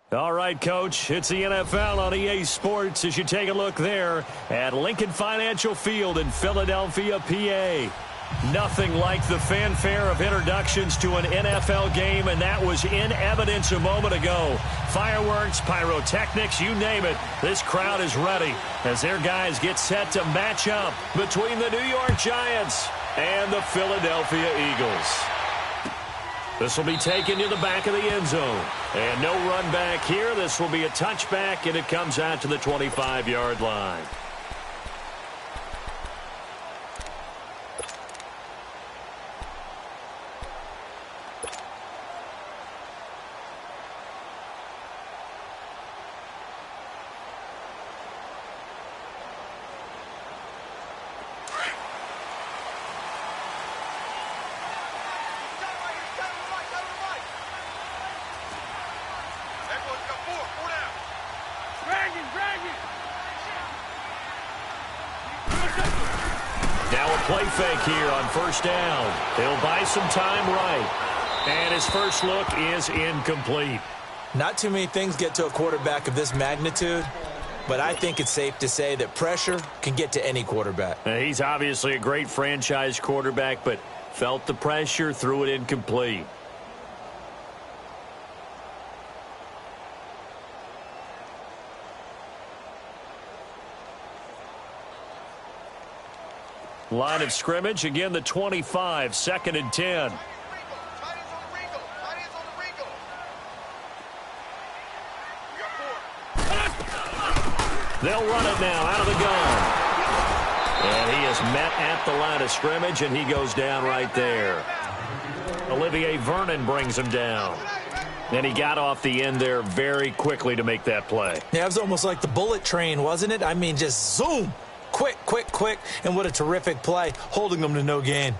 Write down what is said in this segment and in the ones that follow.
All right, Coach, it's the NFL on EA Sports as you take a look there at Lincoln Financial Field in Philadelphia, PA. Nothing like the fanfare of introductions to an NFL game, and that was in evidence a moment ago. Fireworks, pyrotechnics, you name it. This crowd is ready as their guys get set to match up between the New York Giants and the Philadelphia Eagles. This will be taken to the back of the end zone. And no run back here. This will be a touchback, and it comes out to the 25-yard line. Now a play fake here on first down. He'll buy some time right. And his first look is incomplete. Not too many things get to a quarterback of this magnitude, but I think it's safe to say that pressure can get to any quarterback. He's obviously a great franchise quarterback, but felt the pressure, threw it incomplete. Line of scrimmage, again the 25, 2nd and 10. They'll run it now out of the gun. And he is met at the line of scrimmage, and he goes down right there. Olivier Vernon brings him down. And he got off the end there very quickly to make that play. Yeah, it was almost like the bullet train, wasn't it? I mean, just zoom. Quick, quick, quick, and what a terrific play, holding them to no gain.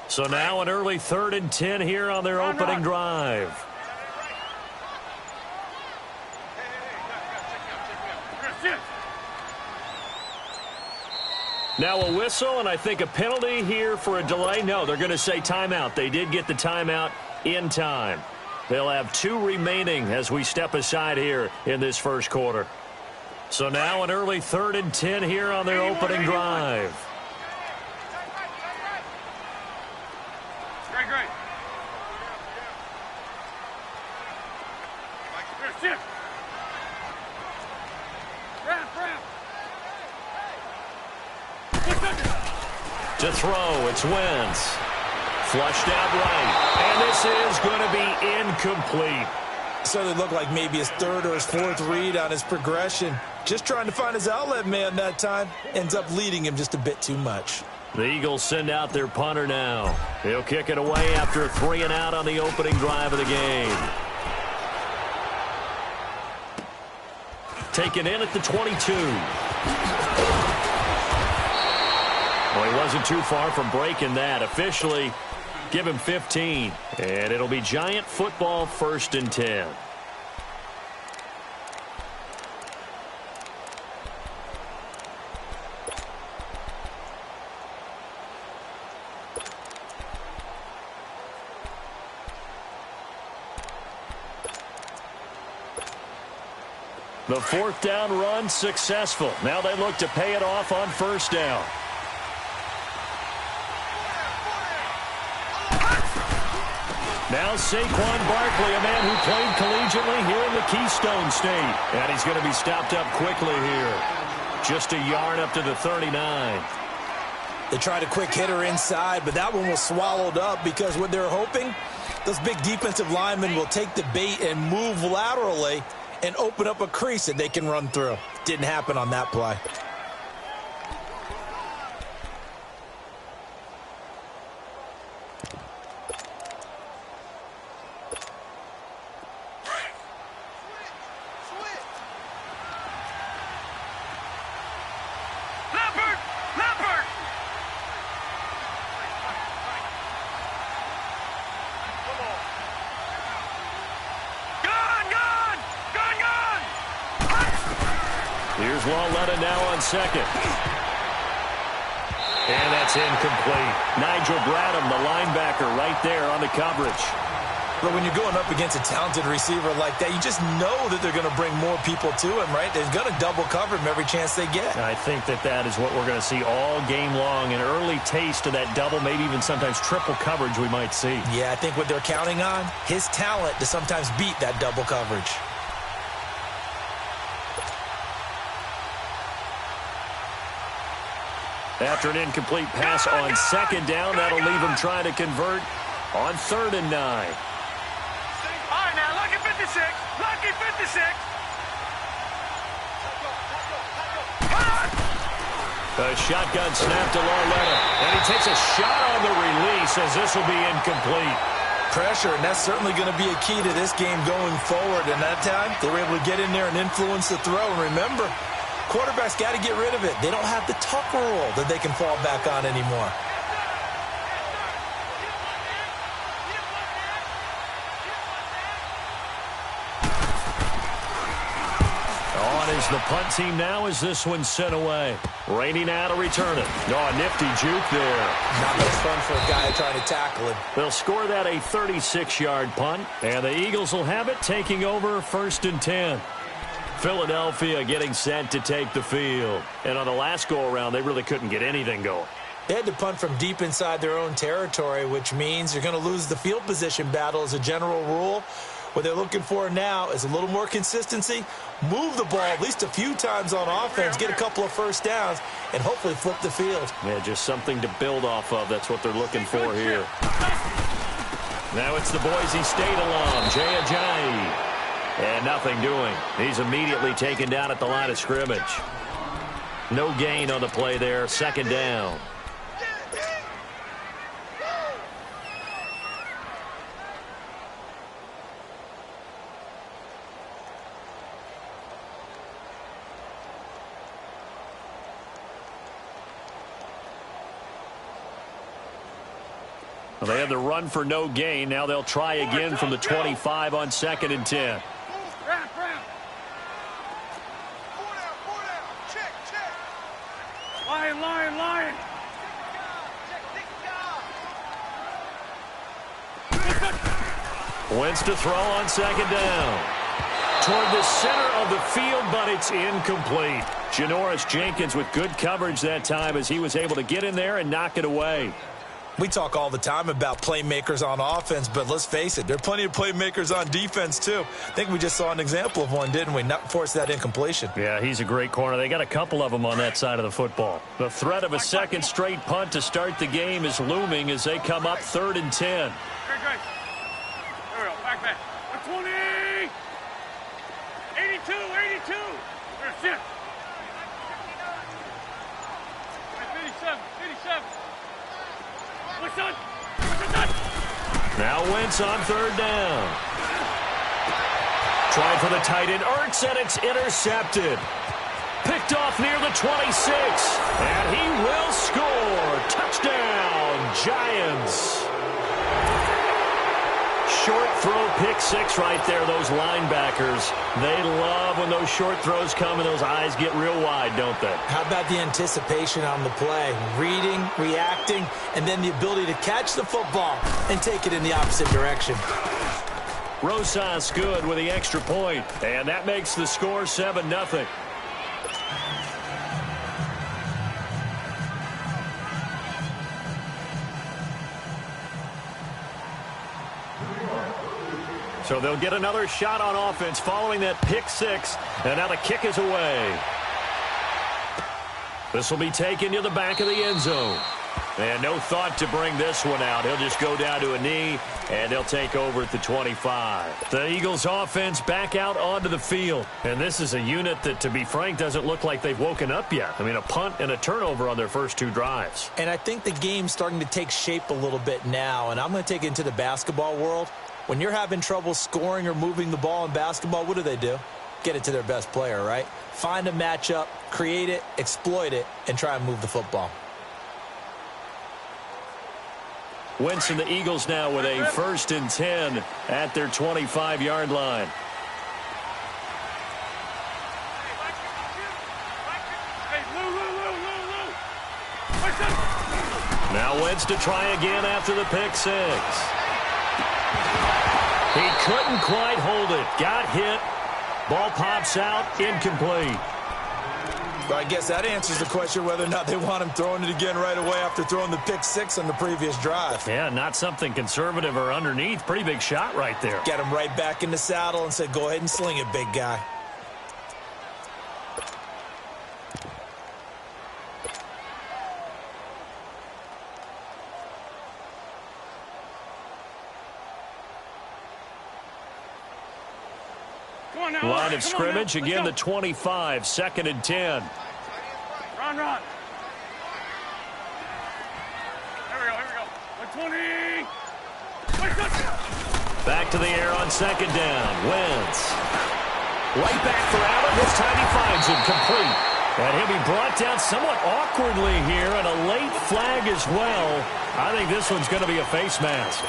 So now an early 3rd and 10 here on their opening drive. Now a whistle, and I think a penalty here for a delay. No, they're going to say timeout. They did get the timeout in time. They'll have 2 remaining as we step aside here in this first quarter. So now an early 3rd and 10 here on their opening drive. Great. To throw, it's Wentz. Flushed out right. And this is going to be incomplete. So it looked like maybe his 3rd or his 4th read on his progression. Just trying to find his outlet man that time. Ends up leading him just a bit too much. The Eagles send out their punter now. He'll kick it away after a 3 and out on the opening drive of the game. Taken in at the 22. Well, he wasn't too far from breaking that. Officially, give him 15. And it'll be Giant football, 1st and 10. The 4th down run successful. Now they look to pay it off on 1st down. Now Saquon Barkley, a man who played collegiately here in the Keystone State. And he's going to be stopped up quickly here. Just a yard up to the 39. They tried a quick hitter inside, but that one was swallowed up because what they're hoping, those big defensive linemen will take the bait and move laterally and open up a crease that they can run through. Didn't happen on that play. Here's Lauletta now on second. And that's incomplete. Nigel Bradham, the linebacker, right there on the coverage. But when you're going up against a talented receiver like that, you just know that they're going to bring more people to him, right? They're going to double cover him every chance they get. I think that is what we're going to see all game long. An early taste of that double, maybe even sometimes triple coverage we might see. Yeah, I think what they're counting on, his talent to sometimes beat that double coverage. After an incomplete pass on second down, that'll leave him trying to convert on 3rd and 9. All right, now, lucky 56. Lucky 56. A shotgun snap to Lauletta. And he takes a shot on the release as this will be incomplete. Pressure, and that's certainly going to be a key to this game going forward. And that time, they were able to get in there and influence the throw. And remember, quarterbacks got to get rid of it. They don't have the Tucker rule that they can fall back on anymore. Is the punt team now as this one's sent away. Rainey now to return it. Oh, a nifty juke there. Not much fun for a guy trying to tackle it. They'll score that a 36-yard punt, and the Eagles will have it taking over 1st and 10. Philadelphia getting set to take the field. And on the last go-around, they really couldn't get anything going. They had to punt from deep inside their own territory, which means you're going to lose the field position battle as a general rule. What they're looking for now is a little more consistency, move the ball at least a few times on offense, get a couple of first downs, and hopefully flip the field. Yeah, just something to build off of. That's what they're looking for here. Now it's the Boise State alum, Jay Ajayi. And nothing doing. He's immediately taken down at the line of scrimmage. No gain on the play there, 2nd down. Well, they had the run for no gain. Now they'll try again from the 25 on 2nd and 10. Lion. Wentz to throw on 2nd down. Toward the center of the field, but it's incomplete. Janoris Jenkins with good coverage that time as he was able to get in there and knock it away. We talk all the time about playmakers on offense, but let's face it, there are plenty of playmakers on defense, too. I think we just saw an example of one, didn't we? Not force that incompletion. Yeah, he's a great corner. They got a couple of them on that side of the football. The threat of a second straight punt to start the game is looming as they come up 3rd and 10. Great. There we go. Back. 20. 82. There's shit. 87. Now Wentz on 3rd down. Tried for the tight end, Ertz, and it's intercepted. Picked off near the 26. And he will score. Touchdown, Giants. Short throw, pick 6 right there, those linebackers. They love when those short throws come and those eyes get real wide, don't they? How about the anticipation on the play? Reading, reacting, and then the ability to catch the football and take it in the opposite direction. Rosas good with the extra point, and that makes the score 7-0. So they'll get another shot on offense following that pick 6, and now the kick is away. This will be taken to the back of the end zone. And no thought to bring this one out. He'll just go down to a knee, and they'll take over at the 25. The Eagles offense back out onto the field. And this is a unit that, to be frank, doesn't look like they've woken up yet. I mean, a punt and a turnover on their first 2 drives. And I think the game's starting to take shape a little bit now, and I'm going to take it into the basketball world. When you're having trouble scoring or moving the ball in basketball, what do? Get it to their best player, right? Find a matchup, create it, exploit it, and try and move the football. Wentz and the Eagles now with a 1st and 10 at their 25-yard line. Now Wentz to try again after the pick six. He couldn't quite hold it. Got hit. Ball pops out. Incomplete. Well, I guess that answers the question whether or not they want him throwing it again right away after throwing the pick six on the previous drive. Yeah, not something conservative or underneath. Pretty big shot right there. Get him right back in the saddle and said, go ahead and sling it, big guy. Line of scrimmage, again the 25, 2nd and 10. Run. Here we go. 120. Back to the air on 2nd down. Wentz. Right back for Allen. This time he finds him complete. And he'll be brought down somewhat awkwardly here, and a late flag as well. I think this one's going to be a face mask.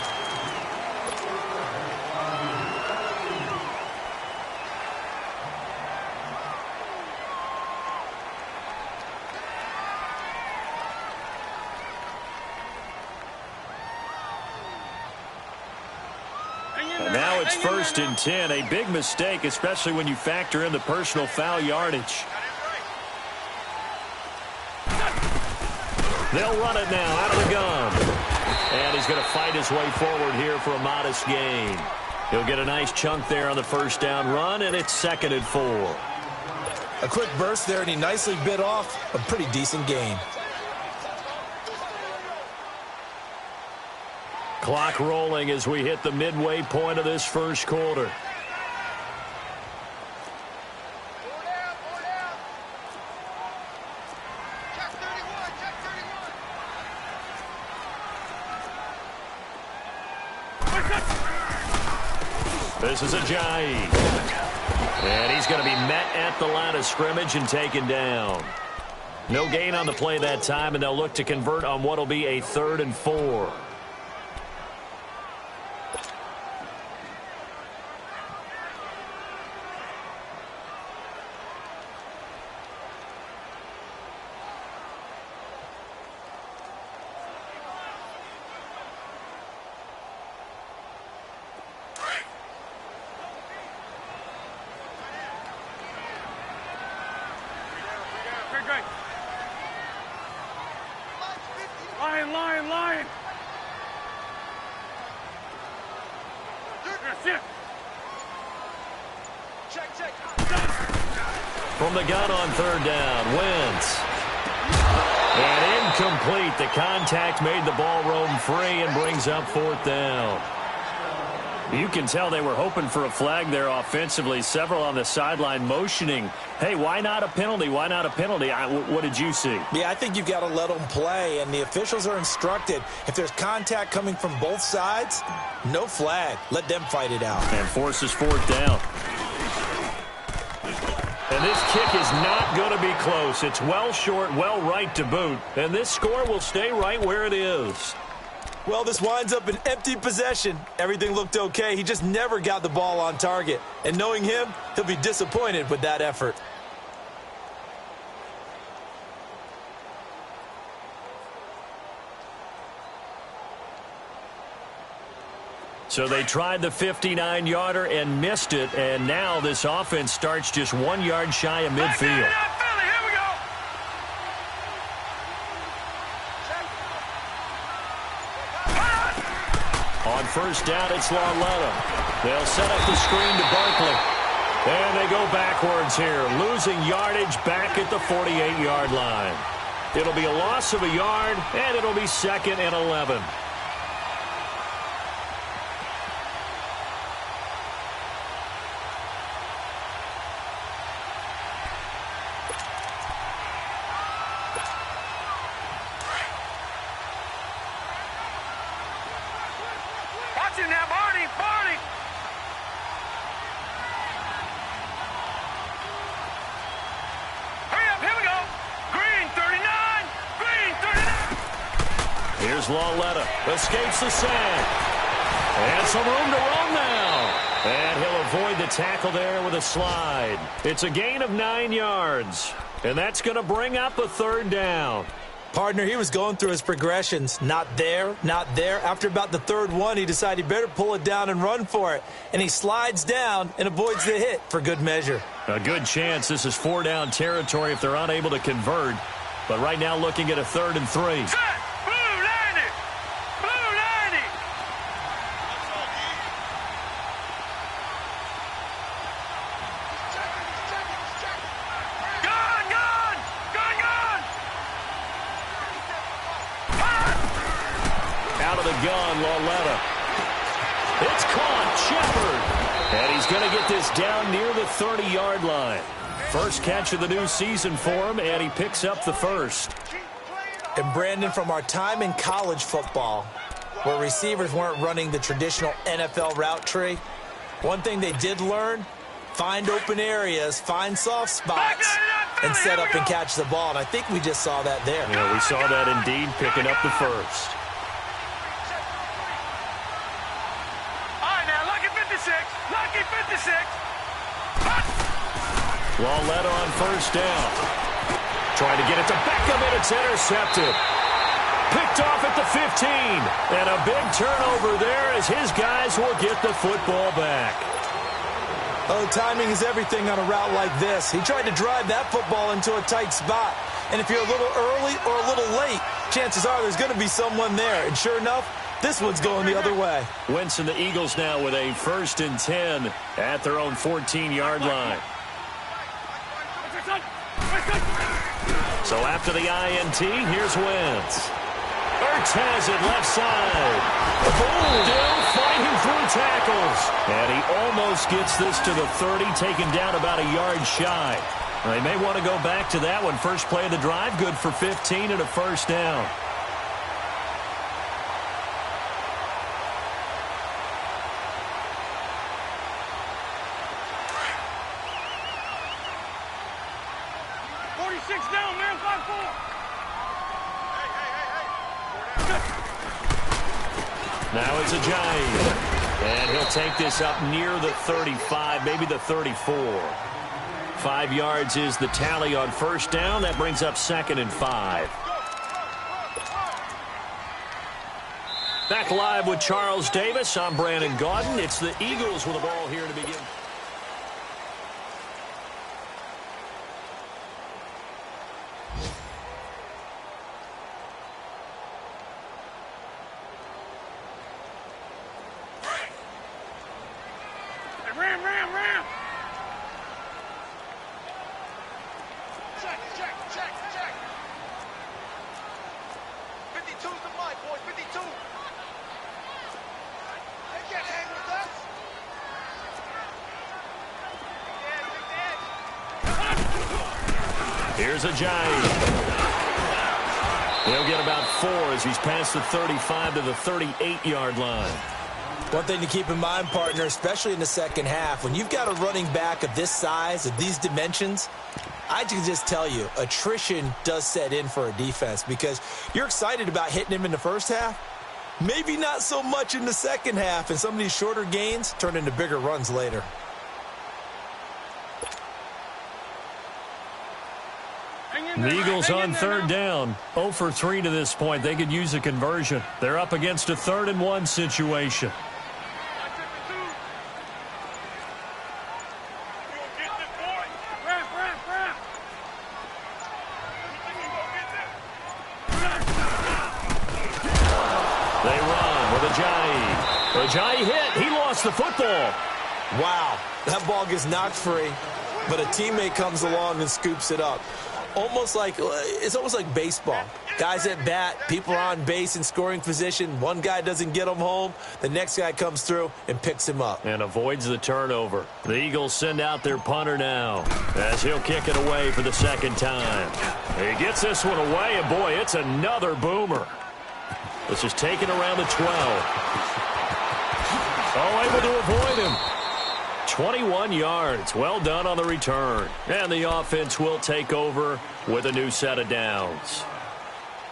Now it's 1st and 10. A big mistake, especially when you factor in the personal foul yardage. They'll run it now out of the gun. And he's going to fight his way forward here for a modest gain. He'll get a nice chunk there on the 1st down run, and it's 2nd and 4. A quick burst there, and he nicely bit off a pretty decent gain. Clock rolling as we hit the midway point of this first quarter. This is Ajayi. And he's going to be met at the line of scrimmage and taken down. No gain on the play that time, and they'll look to convert on what will be a 3rd and 4. Lion. Check. From the gun on 3rd down, Wentz. And incomplete. The contact made the ball roam free and brings up 4th down. You can tell they were hoping for a flag there offensively. Several on the sideline motioning, hey, why not a penalty? Why not a penalty? What did you see? Yeah, I think you've got to let them play, and the officials are instructed. If there's contact coming from both sides, no flag. Let them fight it out. And forces 4th down. And this kick is not going to be close. It's well short, well right to boot. And this score will stay right where it is. Well, this winds up an empty possession. Everything looked okay. He just never got the ball on target. And knowing him, he'll be disappointed with that effort. So they tried the 59-yarder and missed it, and now this offense starts just 1 yard shy of midfield. On 1st down, it's Lauletta. They'll set up the screen to Barkley. And they go backwards here, losing yardage back at the 48-yard line. It'll be a loss of a yard, and it'll be 2nd and 11. Now, Barney. Hurry up, here we go. Green, 39. Here's Lauletta. Escapes the sack. And some room to run now. And he'll avoid the tackle there with a slide. It's a gain of 9 yards. And that's going to bring up a 3rd down. Partner, he was going through his progressions. Not there, not there. After about the third one, he decided he better pull it down and run for it. And he slides down and avoids the hit for good measure. A good chance this is 4-down territory if they're unable to convert. But right now looking at a 3rd and 3. Set! Blue 90! Blue 90! Gun! Gun! Gun! Gun! Out of the gun, Lauletta. It's caught, Shepard. And he's going to get this down near the 30-yard line. First catch of the new season for him, and he picks up the first. And Brandon, from our time in college football, where receivers weren't running the traditional NFL route tree, one thing they did learn, find open areas, find soft spots, and set up and catch the ball. And I think we just saw that there. Yeah, we saw that indeed, picking up the first. All right, now, lucky 56. Lucky 56. Lauletta on first down. Trying to get it to Beckham, and it's intercepted. Picked off at the 15. And a big turnover there as his guys will get the football back. Oh, timing is everything on a route like this. He tried to drive that football into a tight spot. And if you're a little early or a little late, chances are there's going to be someone there. And sure enough, this one's going the other way. Wentz and the Eagles now with a 1st and 10 at their own 14-yard line. So after the INT, here's Wentz. Ertz has it left side. Still fighting through tackles. And he almost gets this to the 30, taken down about a yard shy. They may want to go back to that one. First play of the drive, good for 15 and a first down. Now it's Ajayi. And he'll take this up near the 35, maybe the 34. 5 yards is the tally on first down. That brings up 2nd and 5. Back live with Charles Davis. I'm Brandon Gaudin. It's the Eagles with the ball here to begin. Ram! Check. 52's the mic, boys. 52. They can't hang with us. Here's Ajayi. He'll get about 4 as he's past the 35 to the 38-yard line. One thing to keep in mind, partner, especially in the second half, when you've got a running back of this size, of these dimensions, I can just tell you, attrition does set in for a defense because you're excited about hitting him in the first half. Maybe not so much in the second half, and some of these shorter gains turn into bigger runs later. The Eagles on third down, 0 for 3 to this point. They could use a conversion. They're up against a 3rd and 1 situation. They run with Ajayi. Ajayi hit. He lost the football. Wow, that ball gets knocked free, but a teammate comes along and scoops it up. It's almost like baseball. Guys at bat, people are on base in scoring position. One guy doesn't get him home. The next guy comes through and picks him up. And avoids the turnover. The Eagles send out their punter now as he'll kick it away for the second time. He gets this one away, and boy, it's another boomer. This is taken around the 12. Oh, able to avoid him. 21 yards. Well done on the return. And the offense will take over with a new set of downs.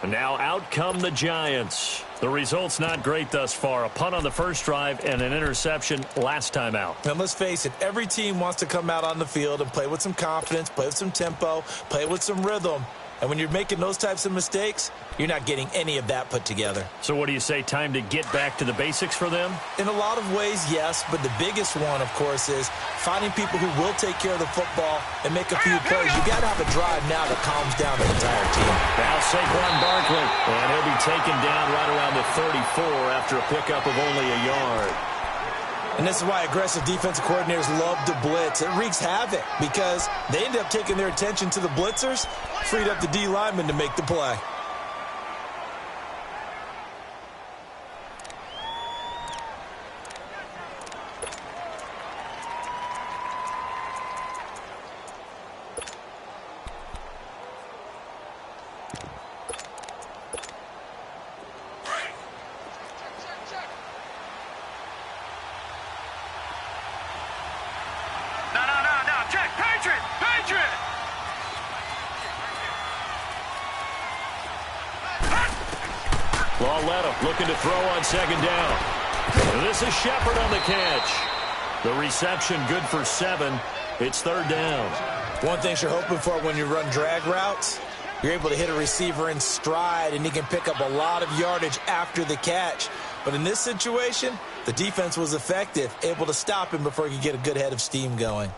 And now out come the Giants. The result's not great thus far. A punt on the first drive and an interception last time out. And let's face it, every team wants to come out on the field and play with some confidence, play with some tempo, play with some rhythm. And when you're making those types of mistakes, you're not getting any of that put together. So what do you say, time to get back to the basics for them? In a lot of ways, yes, but the biggest one, of course, is finding people who will take care of the football and make a few plays. You got to have a drive now that calms down the entire team. Now Saquon Barkley, and he'll be taken down right around the 34 after a pickup of only a yard. And this is why aggressive defensive coordinators love to blitz. It wreaks havoc because they end up taking their attention to the blitzers, freed up the D lineman to make the play. Looking to throw on second down. And this is Shepard on the catch. The reception good for 7. It's third down. One thing you're hoping for when you run drag routes, you're able to hit a receiver in stride, and he can pick up a lot of yardage after the catch. But in this situation, the defense was effective, able to stop him before he could get a good head of steam going.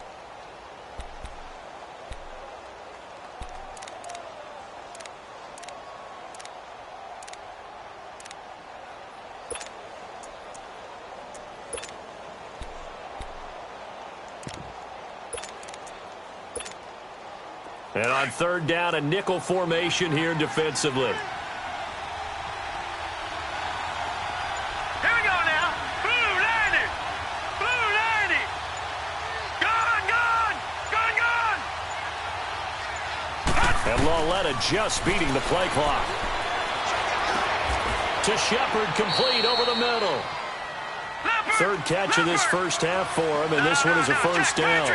And on third down, a nickel formation here defensively. Here we go now. Blue 90. Blue 90. Gone, gone. Gone, gone. And Lauletta just beating the play clock. To Shepard, complete over the middle. Third catch of this first half for him, and this one is a first down.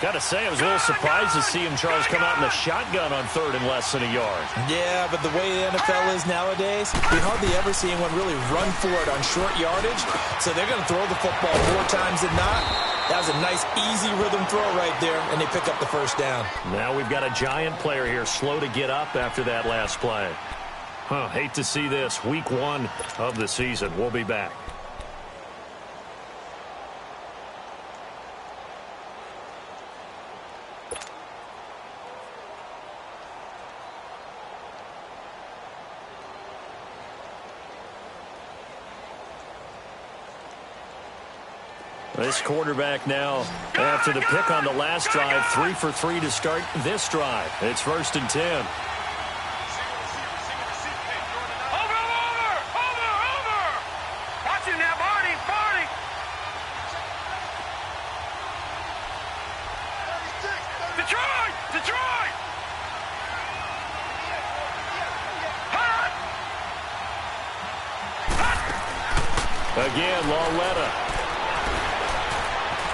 Got to say, I was a little surprised to see him, Charles, come out in the shotgun on third and less than a yard. Yeah, but the way the NFL is nowadays, we hardly ever see anyone really run for it on short yardage. So they're going to throw the football more times than not. That was a nice, easy rhythm throw right there, and they pick up the first down. Now we've got a giant player here, slow to get up after that last play. Hate to see this. Week 1 of the season. We'll be back. This quarterback now, after the pick on the last drive, 3 for 3 to start this drive. It's 1st and 10. Over. Watch him now, Barney. Detroit. Again, Lauletta.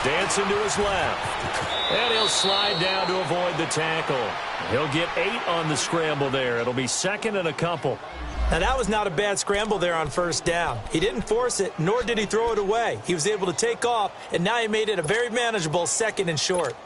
Dancing to his left. And he'll slide down to avoid the tackle. He'll get 8 on the scramble there. It'll be second and a couple. Now, that was not a bad scramble there on first down. He didn't force it, nor did he throw it away. He was able to take off, and now he made it a very manageable 2nd and short.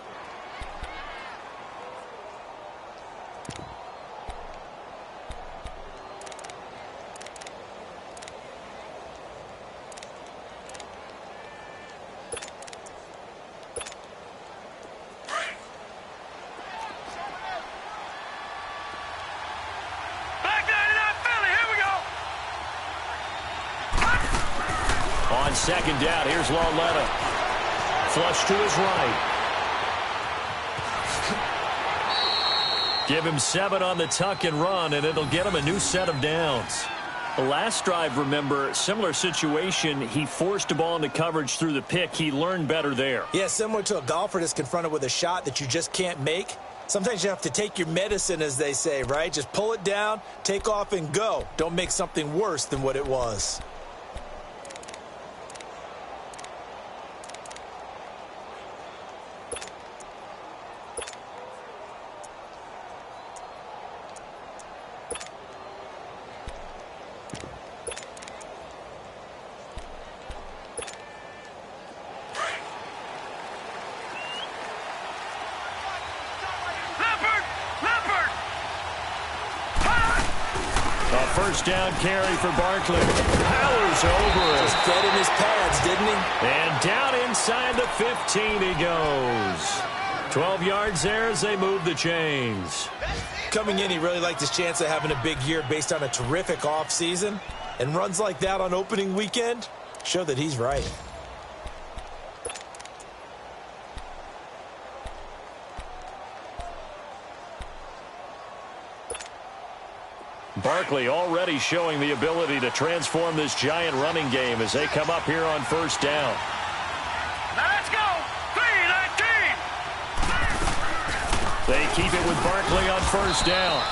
On second down, here's Lauletta. Flush to his right. Give him 7 on the tuck and run, and it'll get him a new set of downs. The last drive, remember, similar situation. He forced a ball into coverage through the pick. He learned better there. Yeah, similar to a golfer that's confronted with a shot that you just can't make. Sometimes you have to take your medicine, as they say, right? Just pull it down, take off, and go. Don't make something worse than what it was. first down carry for Barkley. Powers over it. Just fed in his pads, didn't he? And down inside the 15 he goes. 12 yards there as they move the chains. Coming in, he really liked his chance of having a big year based on a terrific offseason. And runs like that on opening weekend show that he's right. Barkley already showing the ability to transform this Giant running game as they come up here on first down. Now let's go. 3-19. They keep it with Barkley on first down.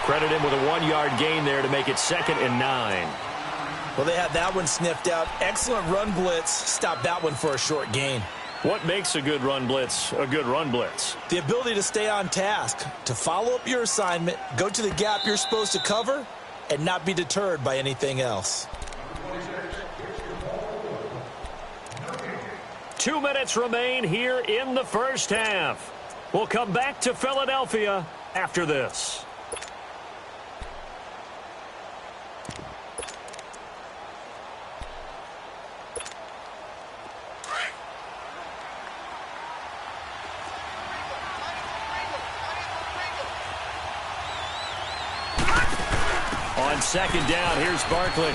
Credit him with a 1-yard gain there to make it 2nd and 9. Well, they had that one sniffed out. Excellent run blitz. Stop that one for a short gain. What makes a good run blitz a good run blitz? The ability to stay on task, to follow up your assignment, go to the gap you're supposed to cover, and not be deterred by anything else. 2 minutes remain here in the first half. We'll come back to Philadelphia after this. On second down, here's Barkley.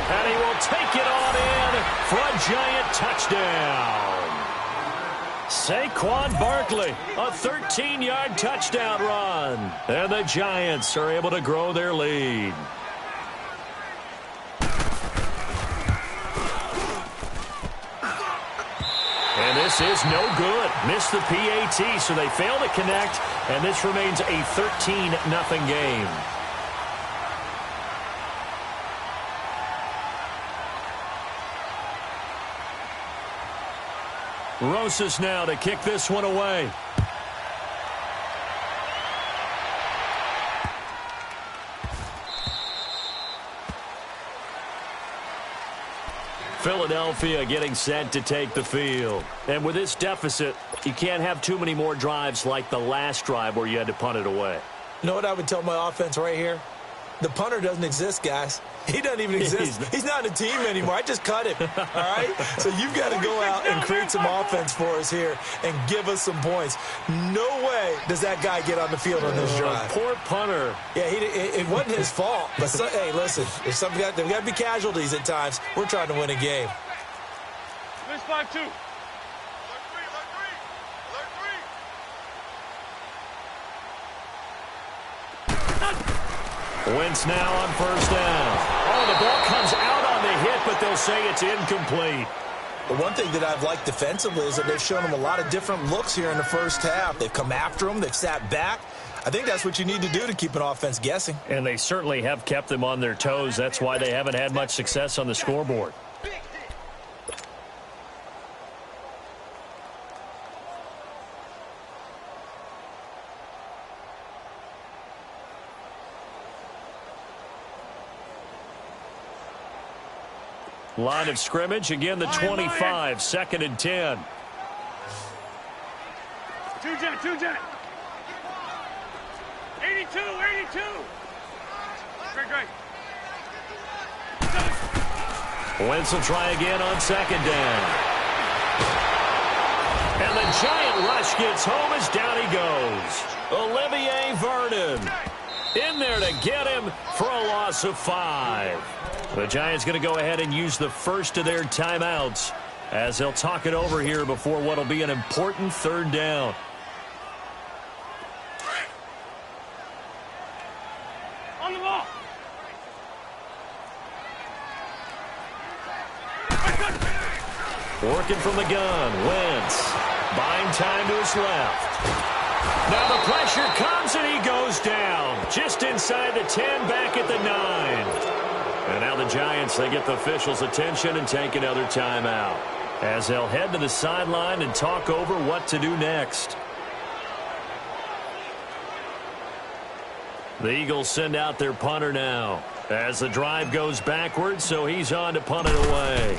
And he will take it on in for a Giant touchdown. Saquon Barkley, a 13-yard touchdown run. And the Giants are able to grow their lead. And this is no good. Missed the PAT, so they fail to connect. And this remains a 13-0 game. Rosas now to kick this one away. Philadelphia getting set to take the field. And with this deficit, you can't have too many more drives like the last drive where you had to punt it away. You know what I would tell my offense right here? The punter doesn't exist, guys. He doesn't even exist. He's not in a team anymore. I just cut him. All right? So you've got to go out and create some offense for us here and give us some points. No way does that guy get on the field on this drive. Poor punter. Yeah, it wasn't his fault. But, hey, listen, if there's got to be casualties at times. We're trying to win a game. This 5-2. Wentz now on first down. Oh, the ball comes out on the hit, but they'll say it's incomplete. The one thing that I've liked defensively is that they've shown him a lot of different looks here in the first half. They've come after him. They've sat back. I think that's what you need to do to keep an offense guessing. And they certainly have kept them on their toes. That's why they haven't had much success on the scoreboard. Line of scrimmage, again the 25, 2nd and 10. Two-jet. 82. Great. Wentz will try again on 2nd down. And the Giant rush gets home as down he goes. Olivier Vernon in there to get him for a loss of 5. The Giants going to go ahead and use the first of their timeouts as they'll talk it over here before what will be an important 3rd down. On the ball. Working from the gun, Wentz buying time to his left. Now the pressure comes and he goes down just inside the 10, back at the 9. And now the Giants, they get the officials' attention and take another timeout as they'll head to the sideline and talk over what to do next. The Eagles send out their punter now as the drive goes backwards, so he's on to punt it away.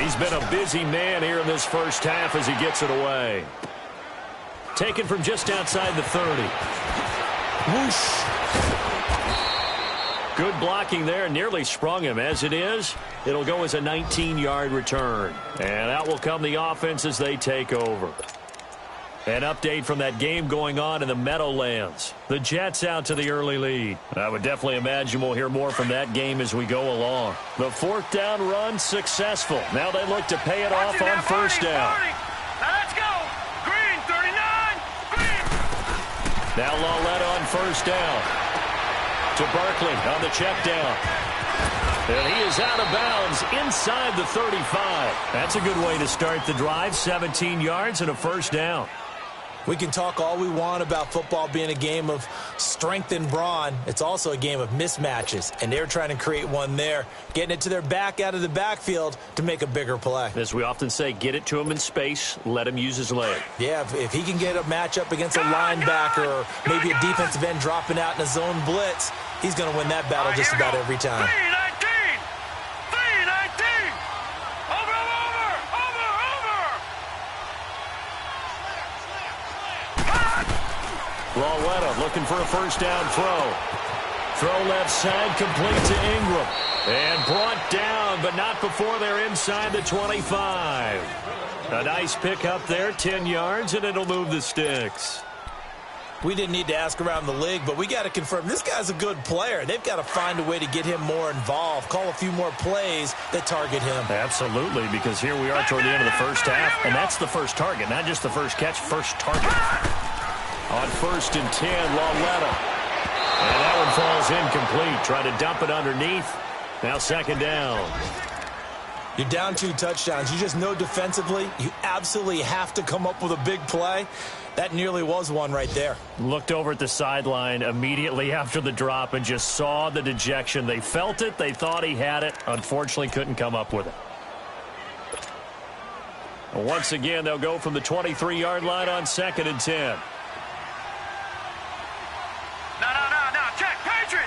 He's been a busy man here in this first half as he gets it away. Taken from just outside the 30. Whoosh. Good blocking there, nearly sprung him. As it is, it'll go as a 19-yard return. And out will come the offense as they take over. An update from that game going on in the Meadowlands. The Jets out to the early lead. I would definitely imagine we'll hear more from that game as we go along. The fourth down run successful. Now they look to pay it off on first down. Now let's go. Green, 39. Green. Now Lauletta on first down. To Barkley on the check down. And he is out of bounds inside the 35. That's a good way to start the drive. 17 yards and a first down. We can talk all we want about football being a game of strength and brawn. It's also a game of mismatches, and they're trying to create one there, getting it to their back out of the backfield to make a bigger play. As we often say, get it to him in space, let him use his leg. Yeah, if he can get a matchup against a linebacker or maybe a defensive end dropping out in a zone blitz, he's going to win that battle just about every time. 319. 319. Over. Lauletta looking for a first down throw. Throw left side, complete to Ingram. And brought down, but not before they're inside the 25. A nice pick up there, 10 yards, and it'll move the sticks. We didn't need to ask around the league, but we got to confirm this guy's a good player. They've got to find a way to get him more involved, call a few more plays that target him. Absolutely, because here we are toward the end of the first half, and that's the first target, not just the first catch, first target. On 1st and 10, Lauletta. And that one falls incomplete. Try to dump it underneath. Now 2nd down. You're down 2 touchdowns. You just know defensively you absolutely have to come up with a big play. That nearly was one right there. Looked over at the sideline immediately after the drop and just saw the dejection. They felt it. They thought he had it. Unfortunately, couldn't come up with it. Once again, they'll go from the 23-yard line on 2nd and 10. No. Check. Patriot.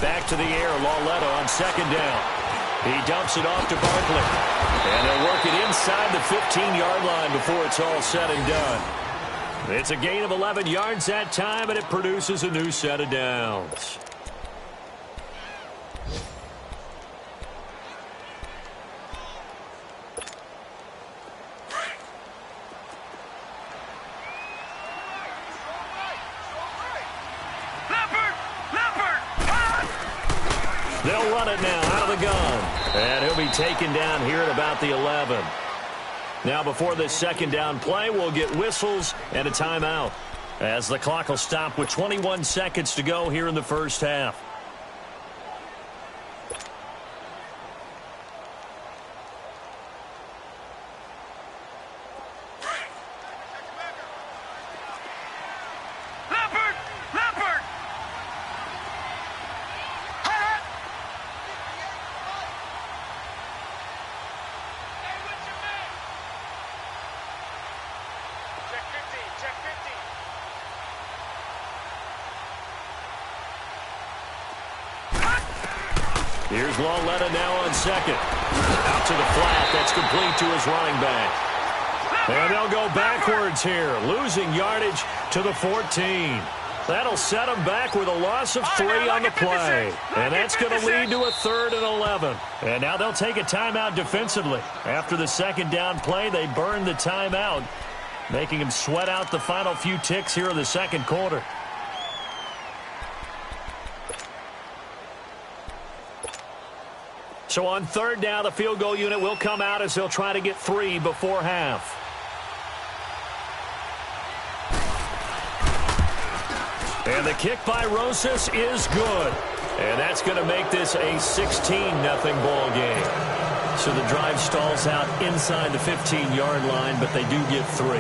Back to the air, Lauletta on 2nd down. He dumps it off to Barkley. And they'll work it inside the 15-yard line before it's all said and done. It's a gain of 11 yards that time, and it produces a new set of downs. They'll run it now out of the gun. And he'll be taken down here at about the 11. Now before this 2nd down play, we'll get whistles and a timeout, as the clock will stop with 21 seconds to go here in the first half. Here's Lauletta now on 2nd. Out to the flat. That's complete to his running back. And they'll go backwards here, losing yardage to the 14. That'll set them back with a loss of 3 on the play. And that's going to lead to a 3rd and 11. And now they'll take a timeout defensively. After the 2nd down play, they burn the timeout, making them sweat out the final few ticks here in the 2nd quarter. So on 3rd down, the field goal unit will come out as they'll try to get 3 before half. And the kick by Rosas is good. And that's going to make this a 16-0 ball game. So the drive stalls out inside the 15-yard line, but they do get 3.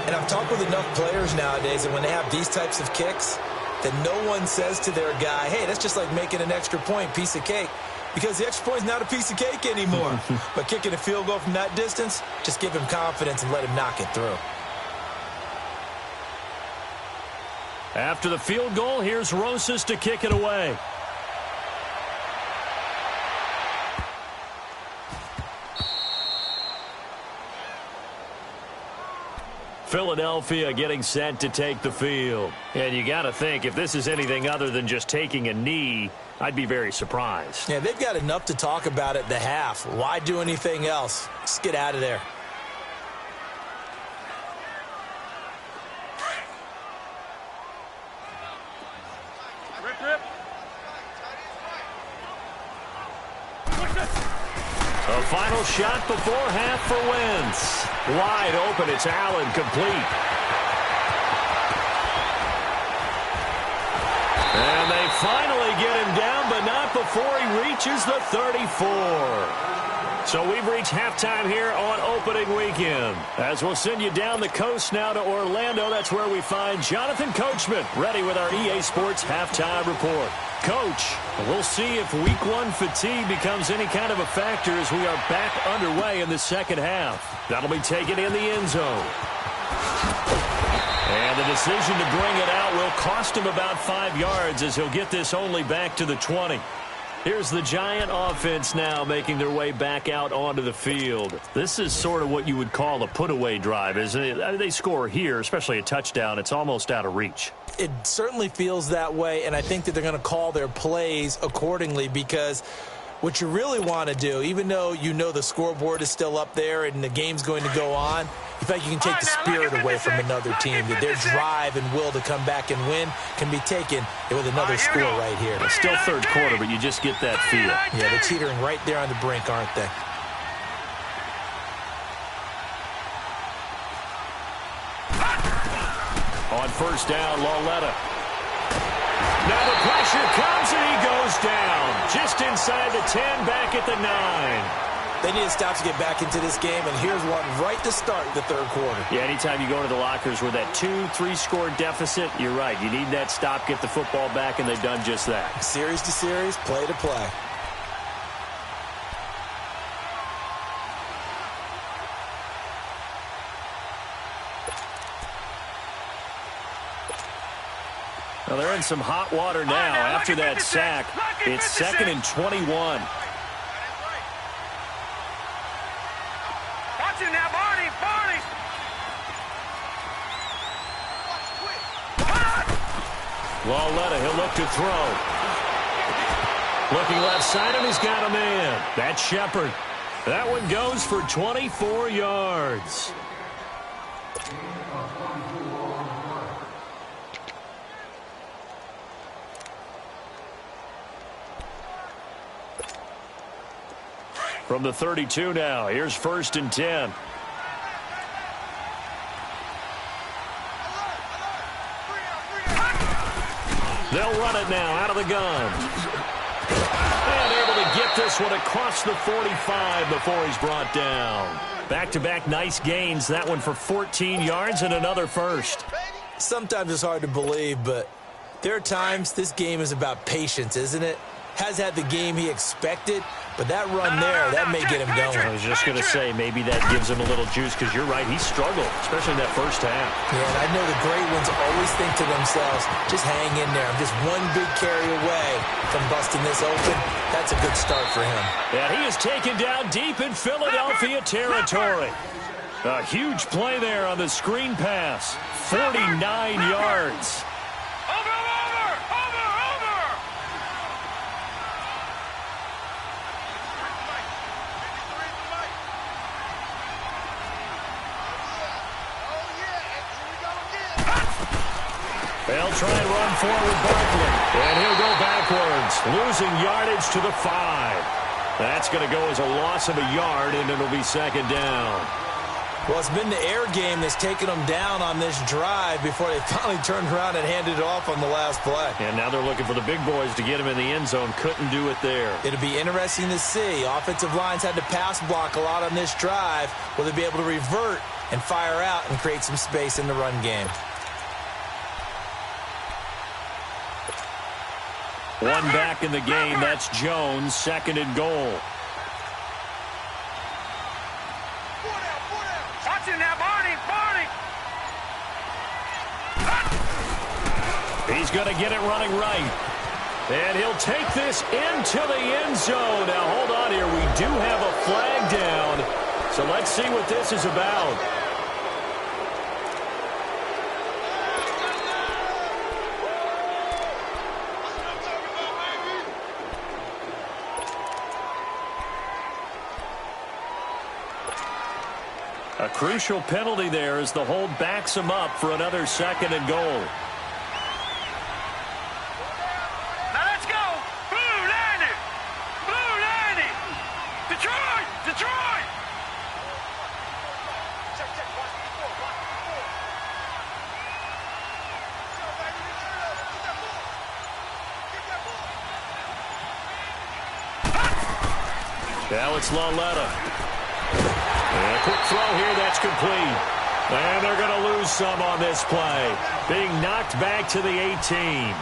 And I've talked with enough players nowadays that when they have these types of kicks, that no one says to their guy, hey, that's just like making an extra point, piece of cake. Because the extra point is not a piece of cake anymore. But kicking a field goal from that distance, just give him confidence and let him knock it through. After the field goal, here's Rosas to kick it away. Philadelphia getting set to take the field. And you got to think, if this is anything other than just taking a knee, I'd be very surprised. Yeah, they've got enough to talk about at the half. Why do anything else? Just get out of there. A final shot before half for Wentz. Wide open, it's Allen, complete. And they finally get him down, but not before he reaches the 34. So we've reached halftime here on opening weekend. As we'll send you down the coast now to Orlando, that's where we find Jonathan Coachman, ready with our EA Sports halftime report. Coach, we'll see if week one fatigue becomes any kind of a factor as we are back underway in the second half. That'll be taken in the end zone. And the decision to bring it out will cost him about 5 yards as he'll get this only back to the 20. Here's the Giant offense now making their way back out onto the field. This is sort of what you would call a put-away drive, isn't it? They score here, especially a touchdown. It's almost out of reach. It certainly feels that way, and I think that they're going to call their plays accordingly because what you really want to do, even though you know the scoreboard is still up there and the game's going to go on, you think you can take the spirit away from another team, that their drive and will to come back and win can be taken with another score right here. It's still third quarter, but you just get that feel. Yeah, they're teetering right there on the brink, aren't they? On first down, Lauletta. Now the pressure comes and he goes down. Just inside the 10, back at the 9. They need to stop to get back into this game, and here's one right to start the third quarter. Yeah, anytime you go to the lockers with that 2-3 score deficit, you're right. You need that stop, get the football back, and they've done just that. Series to series, play to play. Well, they're in some hot water now after that sack. It's 2nd and 21. Watch it now, Barney. Lauletta, he'll look to throw. Looking left side, and he's got a man. That's Shepard. That one goes for 24 yards. From the 32 now, here's 1st and 10. They'll run it now out of the gun. And able to get this one across the 45 before he's brought down. Back-to-back nice gains. That one for 14 yards and another first. Sometimes it's hard to believe, but there are times this game is about patience, isn't it? Has had the game he expected, but that run there, that may get him going. I was just going to say, maybe that gives him a little juice, because you're right, he struggled, especially in that first half. Yeah, and I know the great ones always think to themselves, just hang in there. I'm just one big carry away from busting this open. That's a good start for him. And he is taken down deep in Philadelphia territory. A huge play there on the screen pass. 49 yards. They'll try and run forward Barkley. And he'll go backwards, losing yardage to the 5. That's going to go as a loss of a yard, and it'll be 2nd down. Well, it's been the air game that's taken them down on this drive before they finally turned around and handed it off on the last play. And now they're looking for the big boys to get him in the end zone. Couldn't do it there. It'll be interesting to see. Offensive lines had to pass block a lot on this drive. Will they be able to revert and fire out and create some space in the run game? One back in the game. That's Jones. 2nd and goal. Watch it now, Barney. He's going to get it running right. And he'll take this into the end zone. Now, hold on here. We do have a flag down. So let's see what this is about. crucial penalty there as the hold backs him up for another 2nd and goal. Now let's go. Blue landing. Blue landing. Detroit. Detroit. Now it's Lauletta. And a quick throw here, that's complete. And they're going to lose some on this play. Being knocked back to the 18.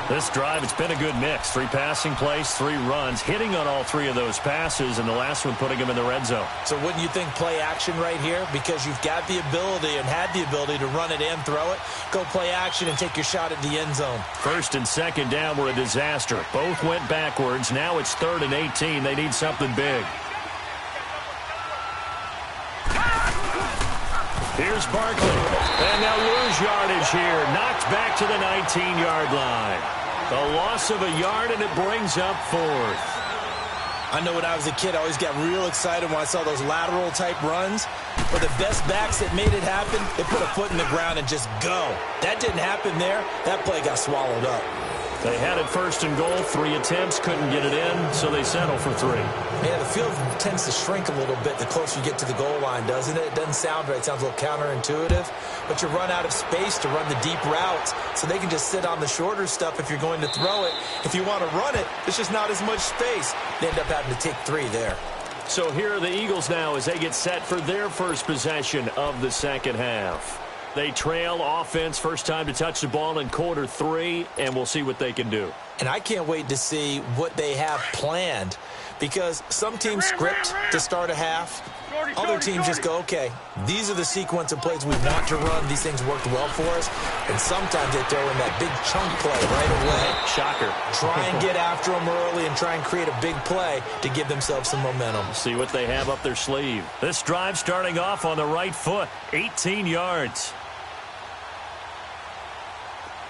This drive, it's been a good mix. 3 passing plays, 3 runs, hitting on all 3 of those passes, and the last one putting them in the red zone. So wouldn't you think play action right here? Because you've got the ability and had the ability to run it and throw it. Go play action and take your shot at the end zone. 1st and 2nd down were a disaster. Both went backwards. Now it's 3rd and 18. They need something big. Here's Barkley. And they'll lose yardage here. Knocked back to the 19-yard line. The loss of a yard, and it brings up 4th. I know when I was a kid, I always got real excited when I saw those lateral-type runs. But the best backs that made it happen, they put a foot in the ground and just go. That didn't happen there. That play got swallowed up. They had it 1st and goal. 3 attempts, couldn't get it in, so they settle for 3. Yeah, the field tends to shrink a little bit the closer you get to the goal line, doesn't it? It doesn't sound right. It sounds a little counterintuitive. But you run out of space to run the deep routes, so they can just sit on the shorter stuff if you're going to throw it. If you want to run it, there's just not as much space. They end up having to take 3 there. So here are the Eagles now as they get set for their first possession of the 2nd half. They trail offense, first time to touch the ball in quarter 3, and we'll see what they can do. And I can't wait to see what they have planned, because some teams script to start a half. Other teams just go, okay, these are the sequence of plays we want to run. These things worked well for us. And sometimes they throw in that big chunk play right away. Shocker. Try and get after them early and try and create a big play to give themselves some momentum. See what they have up their sleeve. This drive starting off on the right foot, 18 yards.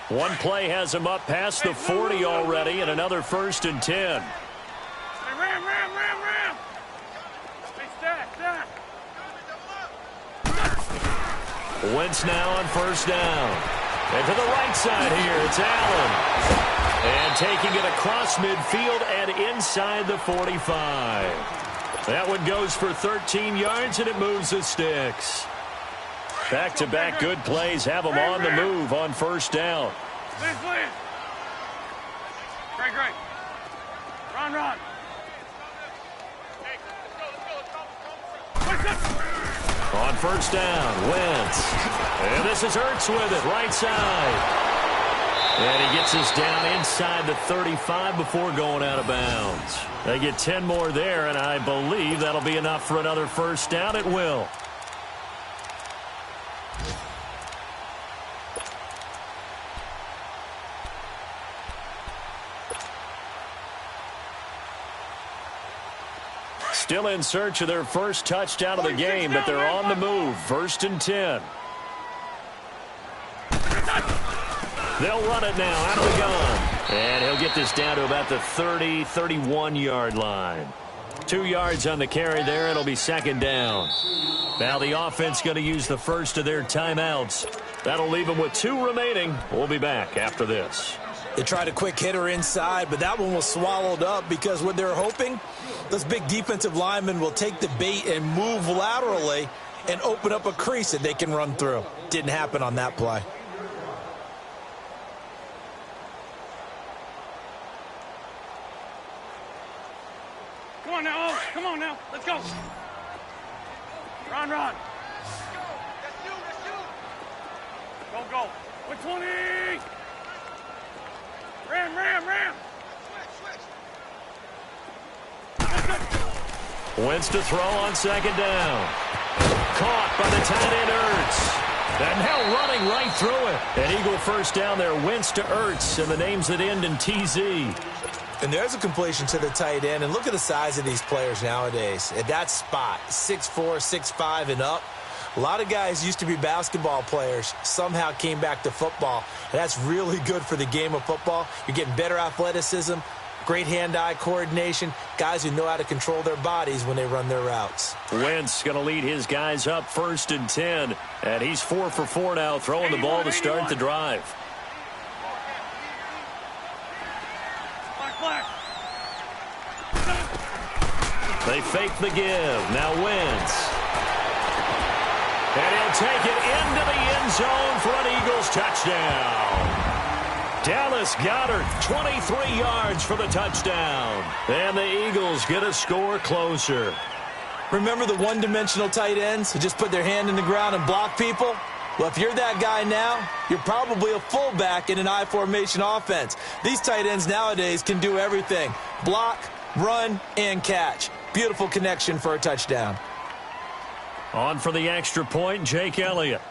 One play has him up past the 40 already, and another 1st and 10. Hey, ram. Hey, stack. Wentz now on 1st down. And to the right side here, it's Allen. And taking it across midfield and inside the 45. That one goes for 13 yards, and it moves the sticks. Back-to-back good plays have them on the move on 1st down. Please. Great. Run. On 1st down, Wentz. And this is Ertz with it, right side. And he gets us down inside the 35 before going out of bounds. They get 10 more there, and I believe that'll be enough for another 1st down. It will. Still in search of their first touchdown of the game, but they're on the move. 1st and 10. They'll run it now out of the gun. And he'll get this down to about the 30, 31-yard line. 2 yards on the carry there. It'll be 2nd down. Now the offense going to use the first of their timeouts. That'll leave them with 2 remaining. We'll be back after this. They tried a quick hitter inside, but that one was swallowed up because what they're hoping, those big defensive linemen will take the bait and move laterally and open up a crease that they can run through. Didn't happen on that play. Come on now. Let's go. Run. Go. With 20. Ram. Wentz to throw on 2nd down. Caught by the tight end Ertz. And now running right through it. An Eagle 1st down there. Wentz to Ertz, and the names that end in TZ. And there's a completion to the tight end. And look at the size of these players nowadays. At that spot, 6'4", 6'5", and up. A lot of guys used to be basketball players, somehow came back to football. And that's really good for the game of football. You're getting better athleticism, great hand-eye coordination, guys who know how to control their bodies when they run their routes. Wentz going to lead his guys up 1st and 10, and he's 4 for 4 now, throwing the ball to start the drive. They fake the give. Now Wentz. And he'll take it into the end zone for an Eagles touchdown. Dallas Goedert, 23 yards for the touchdown. And the Eagles get a score closer. Remember the one-dimensional tight ends who just put their hand in the ground and block people? Well, if you're that guy now, you're probably a fullback in an I-formation offense. These tight ends nowadays can do everything. Block, run, and catch. Beautiful connection for a touchdown. On for the extra point, Jake Elliott.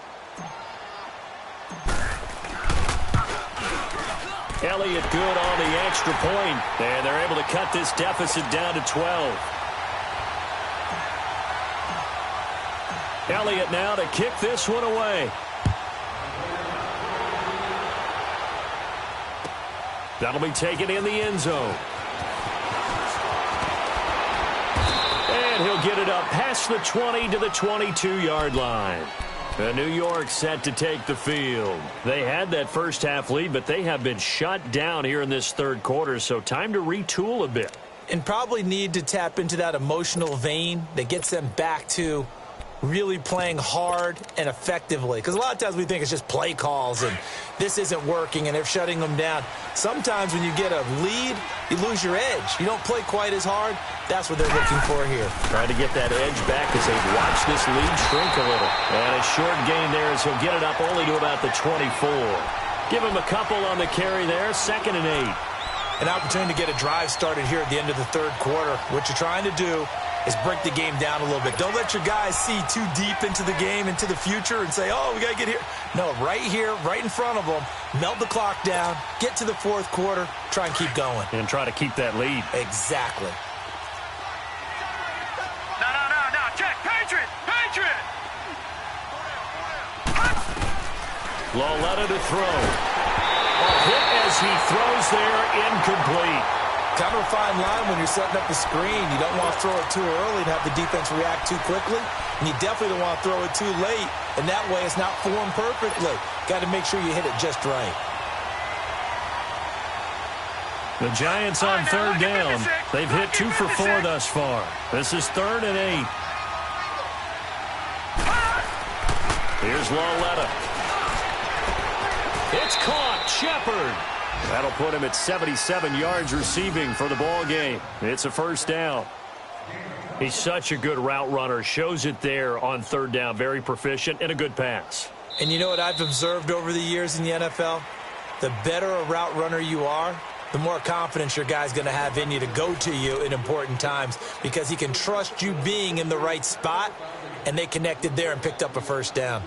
Elliott good on the extra point, and they're able to cut this deficit down to 12. Elliott now to kick this one away. That'll be taken in the end zone. And he'll get it up past the 20 to the 22-yard line. New York set to take the field. They had that first half lead, but they have been shut down here in this third quarter, so time to retool a bit. And probably need to tap into that emotional vein that gets them back to really playing hard and effectively. Because a lot of times we think it's just play calls and this isn't working and they're shutting them down. Sometimes when you get a lead, you lose your edge. You don't play quite as hard. That's what they're looking for here. Trying to get that edge back as they watch this lead shrink a little. And a short gain there as he'll get it up only to about the 24. Give him a couple on the carry there. 2nd and 8. An opportunity to get a drive started here at the end of the third quarter. What you're trying to do is break the game down a little bit. Don't let your guys see too deep into the game, into the future, and say, oh, we got to get here. No, right here, right in front of them, melt the clock down, get to the fourth quarter, try and keep going. And try to keep that lead. Exactly. No. Check. Patriot. Lauletta to throw. A hit as he throws there, incomplete. Kind of a fine line when you're setting up the screen. You don't want to throw it too early and have the defense react too quickly. And you definitely don't want to throw it too late. And that way it's not formed perfectly. Got to make sure you hit it just right. The Giants on third down. They've hit 2 for 4 thus far. This is 3rd and 8. Here's Lauletta. It's caught. Shepard. That'll put him at 77 yards receiving for the ball game. It's a first down. He's such a good route runner. Shows it there on third down. Very proficient and a good pass. And you know what I've observed over the years in the NFL? The better a route runner you are, the more confidence your guy's going to have in you to go to you in important times because he can trust you being in the right spot, and they connected there and picked up a first down.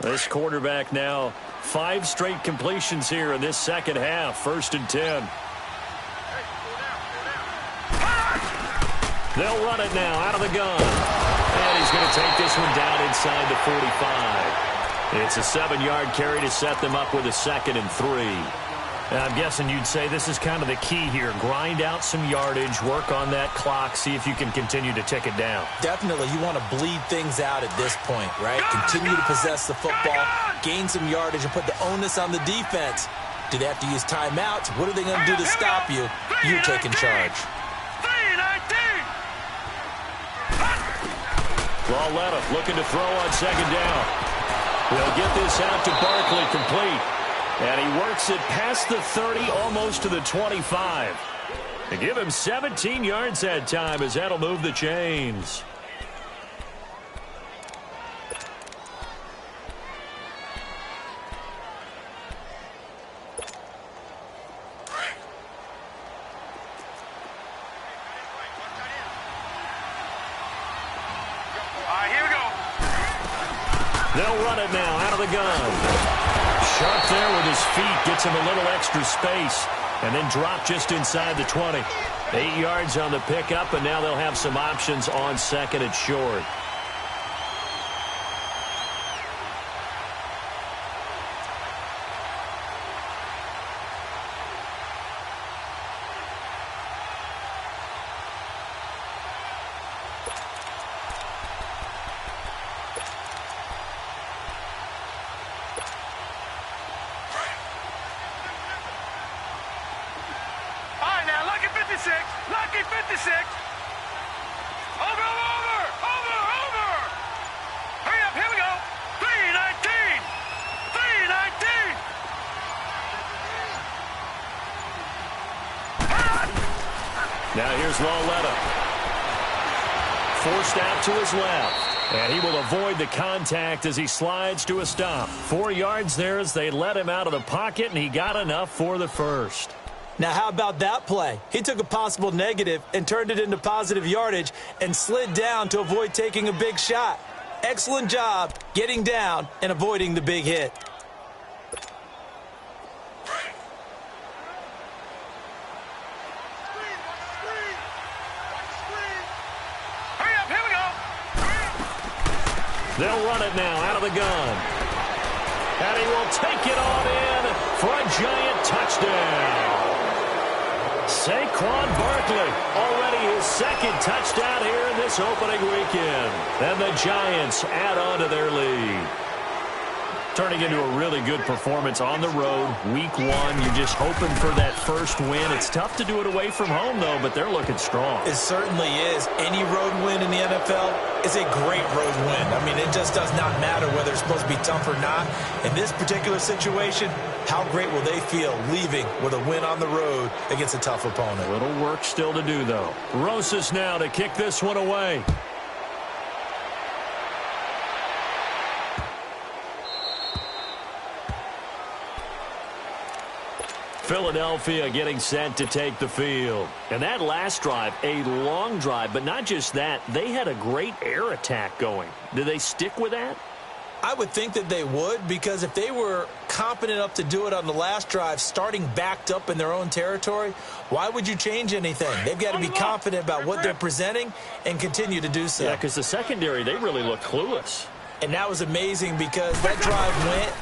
This quarterback now 5 straight completions here in this second half. 1st and 10. They'll run it now out of the gun. And he's going to take this one down inside the 45. It's a 7-yard carry to set them up with a 2nd and 3. I'm guessing you'd say this is kind of the key here. Grind out some yardage, work on that clock, see if you can continue to tick it down. Definitely. You want to bleed things out at this point, right? Continue to possess the football, gain some yardage, and put the onus on the defense. Do they have to use timeouts? What are they going to do to stop you? You're taking charge. Lauletta looking to throw on 2nd down. They'll get this out to Barkley, complete. And he works it past the 30, almost to the 25. They give him 17 yards that time as that'll move the chains. Here we go. They'll run it now out of the gun. Sharp there with his feet, gets him a little extra space, and then drop just inside the 20. 8 yards on the pickup, and now they'll have some options on second and short. Lucky 56. Over. Hurry up, here we go. 319. 319. Now here's Lauletta. Forced out to his left. And he will avoid the contact as he slides to a stop. 4 yards there as they let him out of the pocket, and he got enough for the first. Now, how about that play? He took a possible negative and turned it into positive yardage and slid down to avoid taking a big shot. Excellent job getting down and avoiding the big hit. Hurry up, here we go. They'll run it now out of the gun. And he will take it on in for a giant touchdown. Saquon Barkley, already his second touchdown here in this opening weekend. And the Giants add on to their lead. Turning into a really good performance on the road. Week 1, you're just hoping for that first win. It's tough to do it away from home, though, but they're looking strong. It certainly is. Any road win in the NFL is a great road win. I mean, it just does not matter whether it's supposed to be tough or not. In this particular situation, how great will they feel leaving with a win on the road against a tough opponent? A little work still to do, though. Rosas now to kick this one away. Philadelphia getting set to take the field. And that last drive, a long drive, but not just that. They had a great air attack going. Do they stick with that? I would think that they would, because if they were competent enough to do it on the last drive, starting backed up in their own territory, why would you change anything? They've got to be confident about what they're presenting and continue to do so. Yeah, because the secondary, they really look clueless. And that was amazing because that drive went,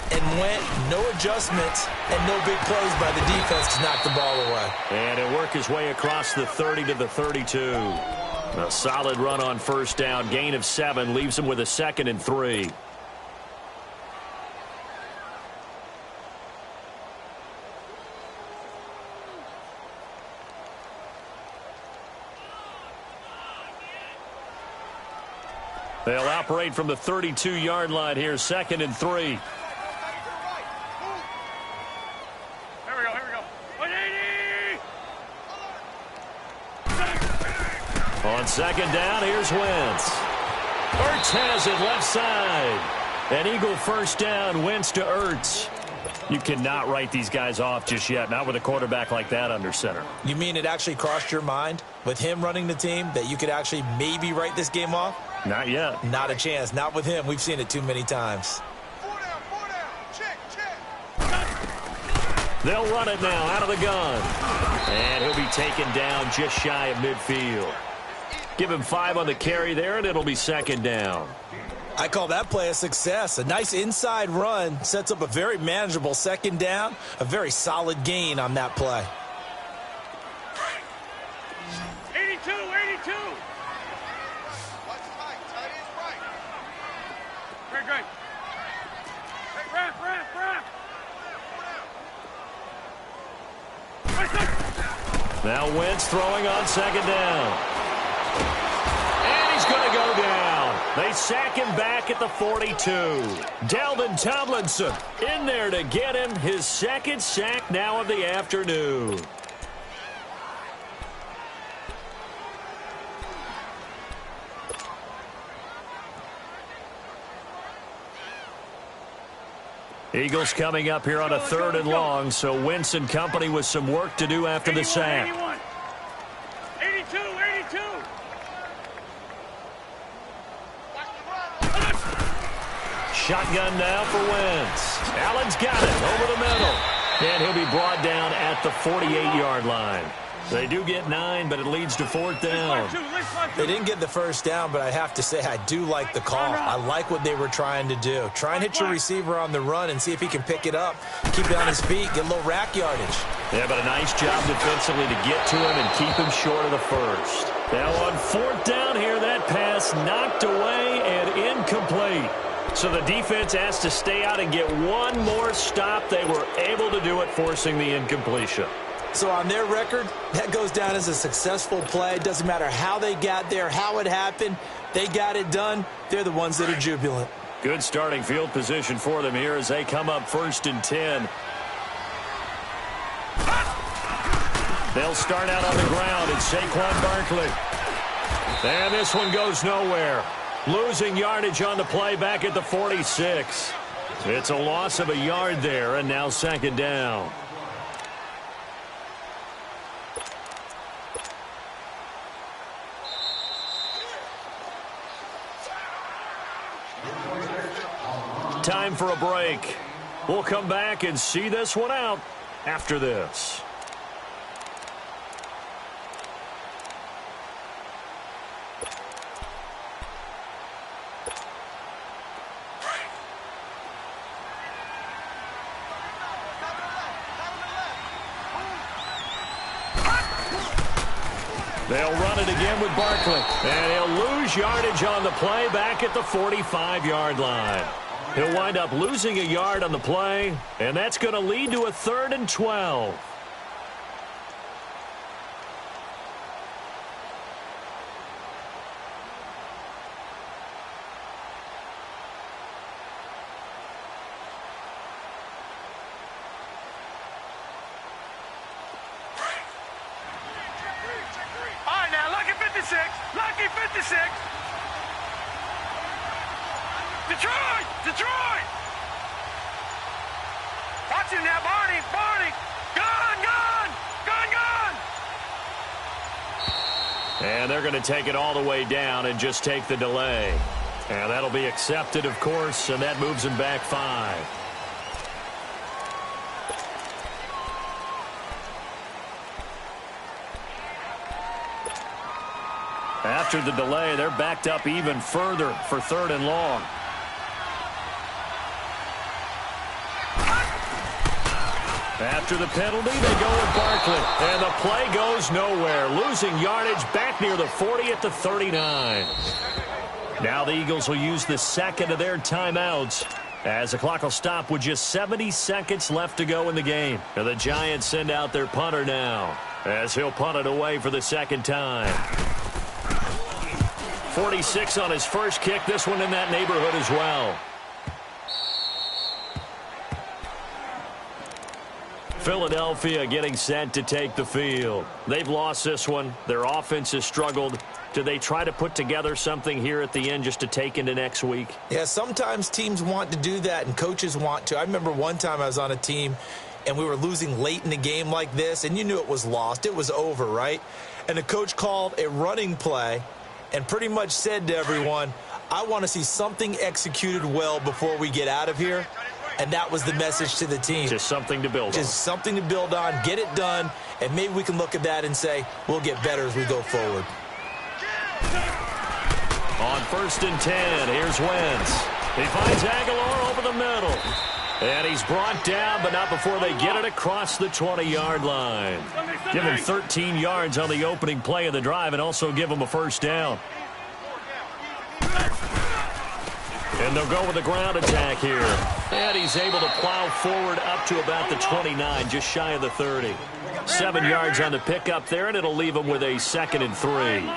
no adjustments, and no big plays by the defense to knock the ball away. And it worked his way across the 30 to the 32. A solid run on first down, gain of 7, leaves him with a 2nd and 3. They'll operate from the 32-yard line here, 2nd and 3. Here we go. 180. On 2nd down, here's Wentz. Ertz has it left side. An Eagle first down, Wentz to Ertz. You cannot write these guys off just yet, not with a quarterback like that under center. You mean it actually crossed your mind with him running the team that you could actually maybe write this game off? Not yet. Not a chance. Not with him. We've seen it too many times. 4 down. Check. They'll run it now out of the gun. And he'll be taken down just shy of midfield. Give him 5 on the carry there, and it'll be 2nd down. I call that play a success. A nice inside run sets up a very manageable 2nd down. A very solid gain on that play. 82. Great. Ramp. Now Wentz throwing on 2nd down. And he's going to go down. They sack him back at the 42. Dalvin Tomlinson in there to get him his 2nd sack now of the afternoon. Eagles coming up here on a 3rd and long, so Wentz and company with some work to do after the sack. 82. Shotgun now for Wentz. Allen's got it over the middle. And he'll be brought down at the 48-yard line. They do get 9, but it leads to 4th down. They didn't get the first down, but I have to say I do like the call. I like what they were trying to do. Try and hit your receiver on the run and see if he can pick it up. Keep it on his feet, get a little rack yardage. Yeah, but a nice job defensively to get to him and keep him short of the first. Now on 4th down here, that pass knocked away and incomplete. So the defense has to stay out and get one more stop. They were able to do it, forcing the incompletion. So on their record, that goes down as a successful play. It doesn't matter how they got there, how it happened. They got it done. They're the ones that are jubilant. Good starting field position for them here as they come up 1st and 10. They'll start out on the ground. It's Saquon Barkley. And this one goes nowhere. Losing yardage on the play back at the 46. It's a loss of a yard there, and now 2nd down. Time for a break. We'll come back and see this one out after this. They'll run it again with Barkley. And he'll lose yardage on the play back at the 45-yard line. He'll wind up losing a yard on the play, and that's going to lead to a 3rd and 12. All right, now, lucky 56. Lucky 56. Detroit! Detroit! Watch him now, Barney! Barney! Gone! Gone! Gone! Gone! And they're going to take it all the way down and just take the delay. And that'll be accepted, of course, and that moves them back 5. After the delay, they're backed up even further for 3rd and long. After the penalty, they go with Barkley. And the play goes nowhere. Losing yardage back near the 40 at the 39. Now the Eagles will use the 2nd of their timeouts as the clock will stop with just 70 seconds left to go in the game. And the Giants send out their punter now as he'll punt it away for the 2nd time. 46 on his first kick. This one in that neighborhood as well. Philadelphia getting set to take the field. They've lost this one. Their offense has struggled. Do they try to put together something here at the end just to take into next week? Yeah, sometimes teams want to do that and coaches want to. I remember one time I was on a team and we were losing late in the game like this, and you knew it was lost. It was over, right? And the coach called a running play and pretty much said to everyone, I want to see something executed well before we get out of here. And that was the message to the team. Just something to build on. Just something to build on, get it done, and maybe we can look at that and say, we'll get better as we go forward. On 1st and 10, here's Wentz. He finds Aguilar over the middle. And he's brought down, but not before they get it across the 20-yard line. Give him 13 yards on the opening play of the drive and also give him a 1st down. And they'll go with the ground attack here. And he's able to plow forward up to about the 29, just shy of the 30. 7 yards on the pickup there, and it'll leave him with a 2nd and 3.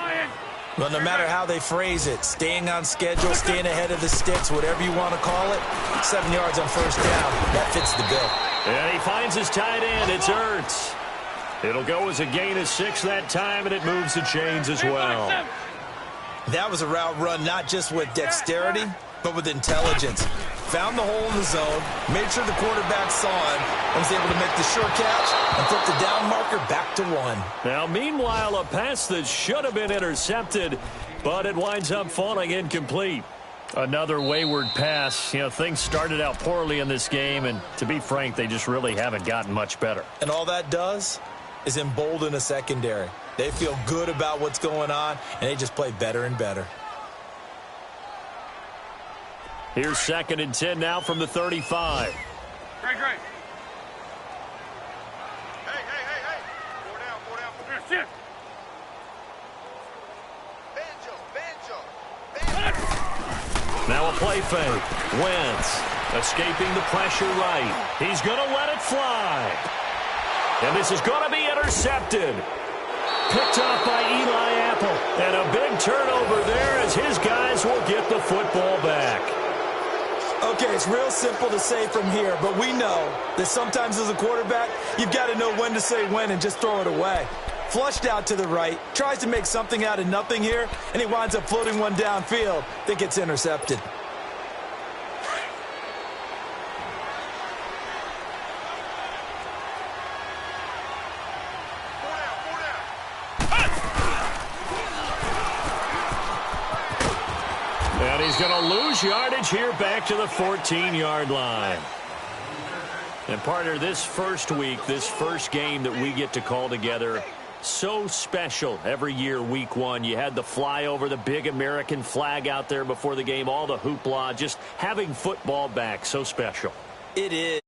Well, no matter how they phrase it, staying on schedule, staying ahead of the sticks, whatever you want to call it, 7 yards on 1st down, that fits the bill. And he finds his tight end. It's Ertz. It'll go as a gain of 6 that time, and it moves the chains as well. That was a route run not just with dexterity, but with intelligence. Found the hole in the zone, made sure the quarterback saw him, and was able to make the sure catch and flip the down marker back to 1. Now, meanwhile, a pass that should have been intercepted, but it winds up falling incomplete. Another wayward pass. You know, things started out poorly in this game, and to be frank, they just really haven't gotten much better. And all that does, is embolden a secondary. They feel good about what's going on, and they just play better and better. Here's 2nd and 10 now from the 35. Great. Hey. 4 down. Here, sit. Now a play fake. Wentz escaping the pressure right. He's going to let it fly. And this is going to be intercepted. Picked off by Eli Apple. And a big turnover there as his guys will get the football back. Okay, it's real simple to say from here, but we know that sometimes as a quarterback, you've got to know when to say when and just throw it away. Flushed out to the right, tries to make something out of nothing here, and he winds up floating one downfield that gets intercepted. And he's going to lose yardage here back to the 14-yard line. And partner, this first week, this first game that we get to call together, so special every year, week 1. You had the flyover, the big American flag out there before the game, all the hoopla, just having football back, so special. It is.